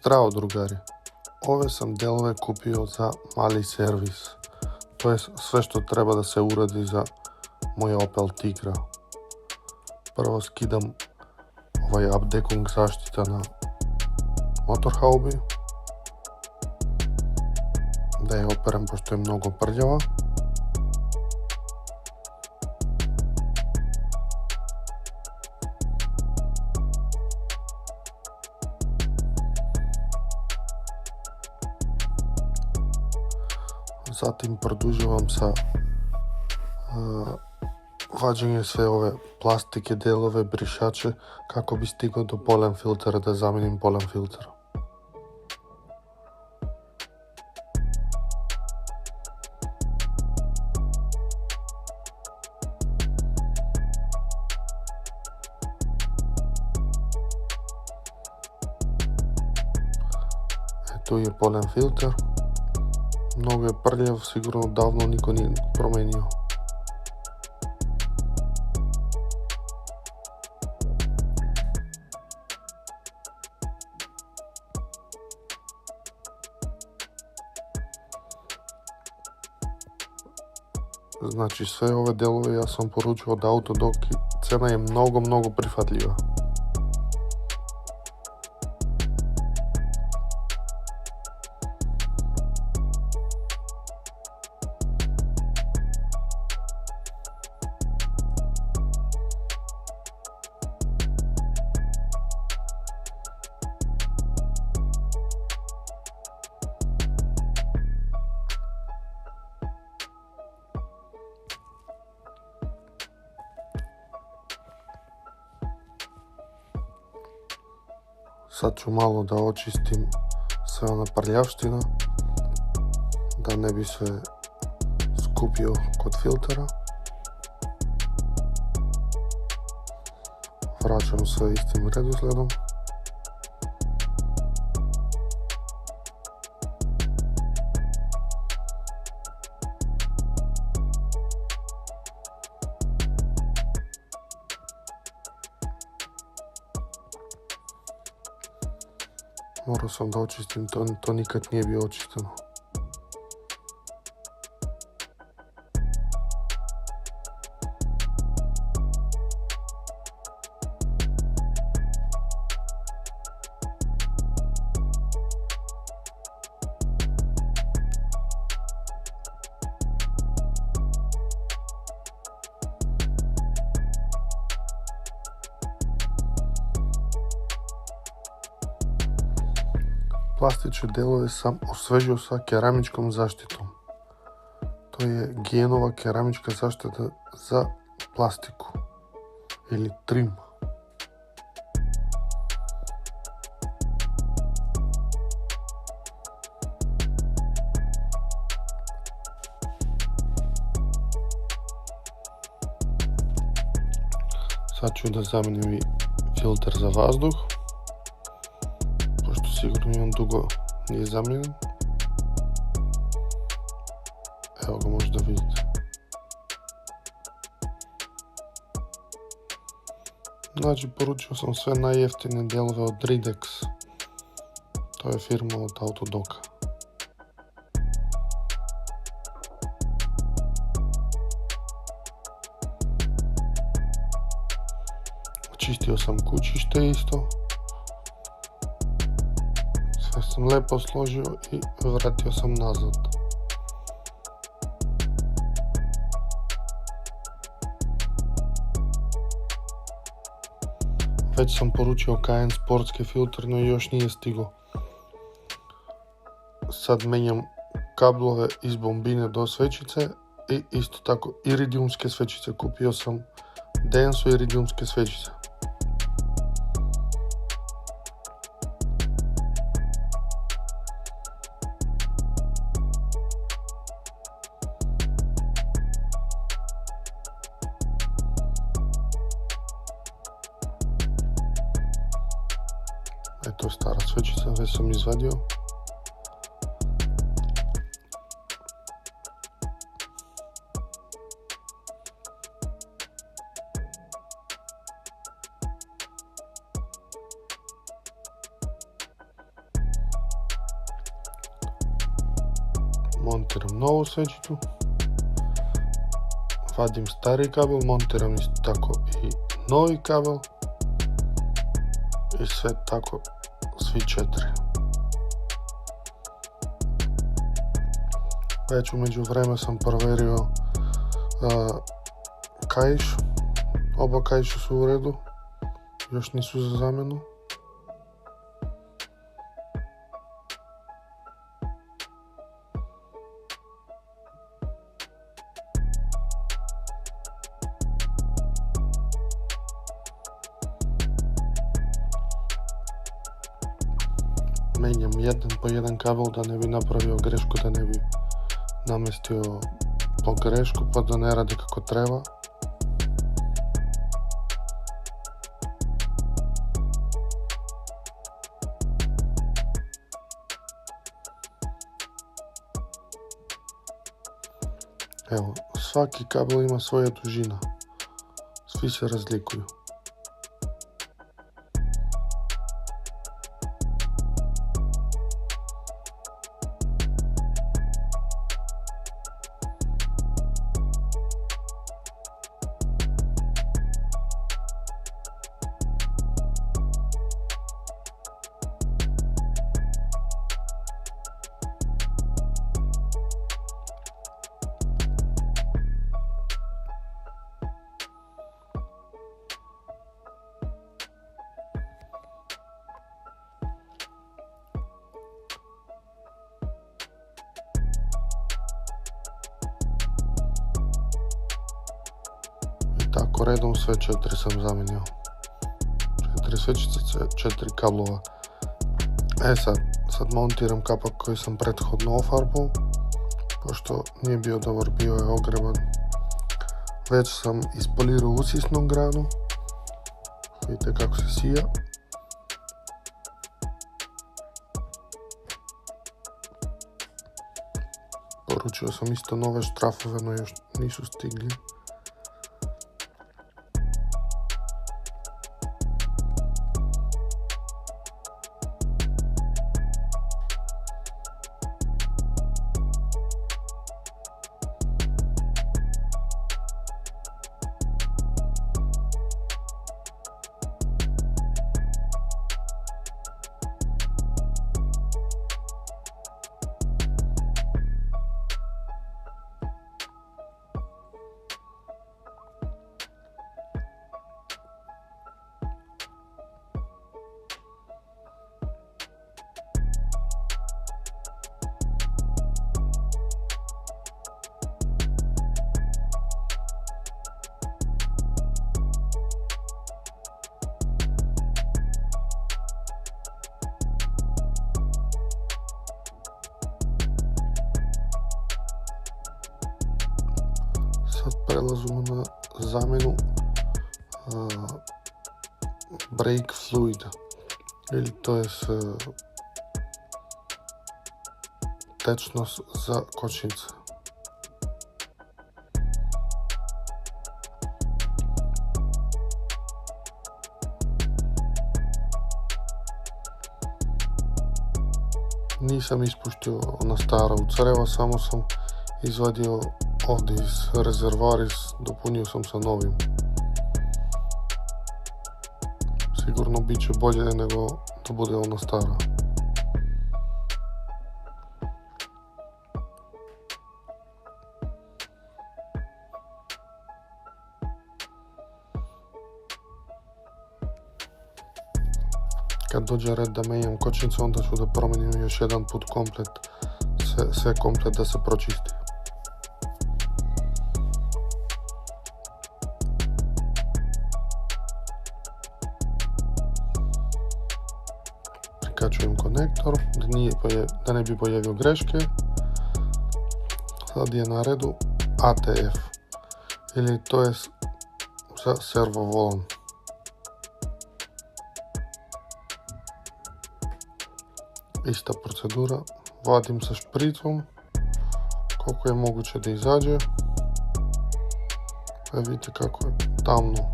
Zdravo drugari, ove sam delove kupio za mali servis, to je sve što treba da se uradi za moj Opel Tigra. Prvo skidam ovaj Abdeckung zaštita na motorhaubi, da je operem pošto je mnogo prljava. Zatim produžavam sa vađenjem sve ove plastike, delove, brišače kako bi stigao do polen filtera da zamenim polen filter. Tu je polen filter. Mnogo je prljav, sigurno davno niko nije promenio. Znači sve ove delove ja sam poručio od Autodoc i cena je mnogo prihvatljiva. Sad ću malo da očistim sve ona prljavština, da ne bi se skupio kod filtera. Vraćam sve istim redosledom. Morao sam da očistim, to nikad nije bio očišteno. Plastične delove sam osvežio sa keramičkom zaštitom. To je Genova keramička zaštita za plastiku ili trim. Sad ću da zamenim i filter za vazduh. Sigurno on dugo nije zamijenjen. Evo ga, možda vidite. Znači, poručio sam sve najjeftine delove od Ridex. To je firma od Autodoca. Očistio sam kućište isto. Sve sam lepo složio i vratio sam nazad. Već sam poručio KN sportski filter, no još nije stigao. Sad menjam kablove iz bombine do svećice i isto tako iridijumske svećice. Kupio sam Denso iridijumske svećice. Eto stara svećica, već sam izvadio. montiram novu svećicu, vadim stari kabel, montiram isto tako i novi kabel i sve tako svi 4. Već umeđu vreme sam provjerio kaiš, oba kaiša su u redu, još nisu za zamjenu. Menjam jedan po jedan kabel da ne bi napravio grešku, da ne bi namestio pogrešku pa da ne radi kako treba. Evo, svaki kabel ima svoja dužina, svi se razlikuju. Tako redom sve 4 sam zamijenio. 4 svećice, 4 kablova. Sad montiram kapak koji sam prethodno ofarbao, pošto nije bio dobar, bio je ogreban. Već sam ispolirao usisnu granu. Vidite kako se sija. Poručio sam isto nove štrafove, no još nisu stigli. Sad prelazimo na zamjenu brake fluida, ili to je tečnost za kočnice. Nisam ispuštio ona stara u creva, samo sam izvadio ovdje iz rezervoara, dopunio sam sa novim. Sigurno bit će bolje nego da bude ona stara. Kad dođe red da menjam kočnicu, onda ću da promijenim još jedan put komplet, sve komplet da se pročisti. Prikačujem konektor da ne bi pojavio greške. Sad je na redu ATF, ili to je za servo volan. Ista procedura, vadim sa špricom koliko je moguće da izađe. Pa vidite kako je tamno.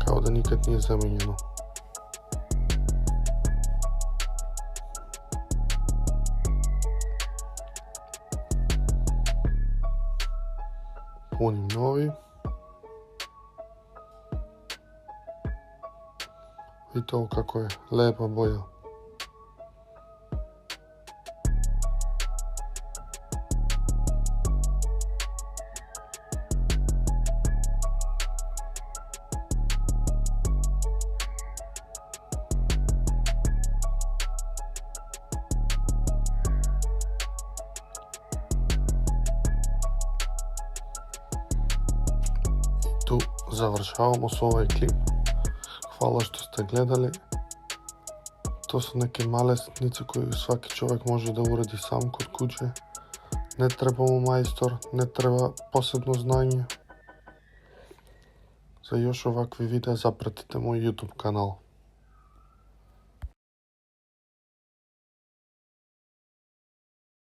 Kao kao da nikad nije zamenjeno. Punim novi. Vidite ovo kako je lepa boja. Tu završavamo s ovaj klip. Hvala što ste gledali. To su neke male sitnice koje svaki čovjek može da uradi sam kod kuće. Ne treba mu majstor, ne treba posebno znanje. Za još ovakve videa zapratite moj YouTube kanal.